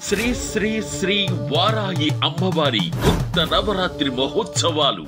శ్రీ శ్రీ శ్రీ వారాహి అమ్మవారి గుప్త నవరాత్రి మహోత్సవాలు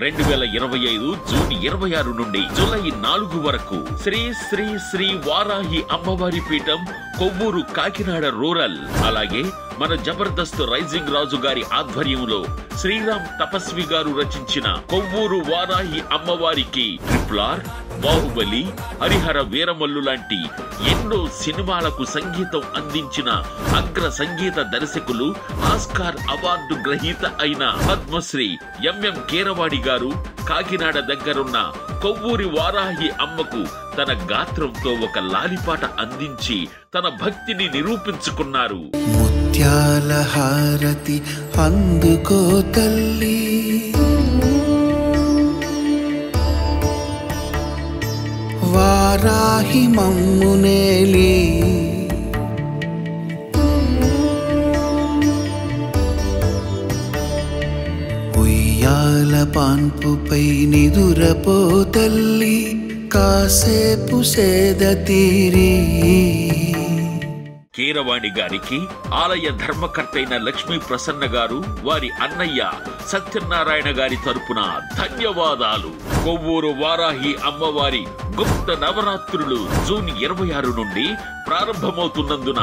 2025 జూన్ 26 నుండి జూలై 4 వరకు శ్రీ శ్రీ శ్రీ వారాహి అమ్మవారి పీఠం కొవ్వూరు కాకినాడ రూరల్. అలాగే మన జబర్దస్త్ రైజింగ్ రాజు గారి ఆధ్వర్యంలో శ్రీరామ్ తపస్వి గారు రచించిన కొవ్వూరు వారాహి అమ్మవారికి ట్రిపుల్ బాహుబలి, హరిహర వీరమల్లు లాంటి ఎన్నో సినిమాలకు సంగీతం అందించిన అగ్ర సంగీత దర్శకులు, ఆస్కార్ అవార్డు గ్రహీత అయిన పద్మశ్రీ ఎంఎం కీరవాణి గారు కాకినాడ దగ్గరున్న కొవ్వూరి వారాహి అమ్మకు తన గాత్రంతో ఒక లాలిపాట అందించి తన భక్తిని నిరూపించుకున్నారు. ముత్యాల హారతి అందుకో తల్లి, వారాహి మమ్మునేలి, ఉయ్యాల పాన్పుపై నిదురపో తల్లి, కాసేపు సేద తీరి. కీరవాణి గారికి ఆలయ ధర్మకర్తైన లక్ష్మీ ప్రసన్న గారు, వారి అన్నయ్య సత్యనారాయణ గారి తరపున ధన్యవాదాలు. కొవ్వూరు వారాహి అమ్మవారి గుప్త నవరాత్రులు జూన్ 26 నుండి ప్రారంభమవుతున్నందున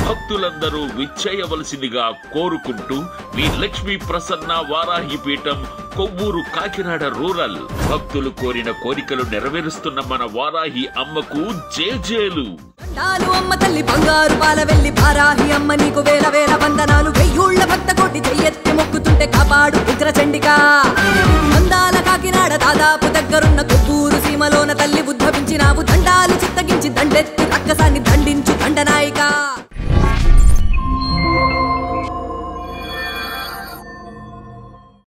భక్తులందరూ విచ్చేయవలసిందిగా కోరుకుంటూ మీ లక్ష్మీ ప్రసన్న వారాహి పీఠం కొవ్వూరు కాకినాడ రూరల్. భక్తులు కోరిన కోరికలు నెరవేరుస్తున్న మన వారాహి అమ్మకు జేజేలు. అమ్మ తల్లి బంగారు పాల వెళ్ళి వారాహి అమ్మ నీకు వేల వేల వందనాలు. వెయ్యూళ్ళ భక్త కోటి చెయ్యెత్తి మొక్కుతుంటే కాపాడు ఉగ్రచండిక. అందాల కాకినాడ దాదాపు దగ్గరున్న కొవ్వూరు సీమలోన తల్లి ఉద్భవించినావు. దండాలు చిత్తగించి దండెత్తి రక్కసాన్ని దండించు దండనాయిక.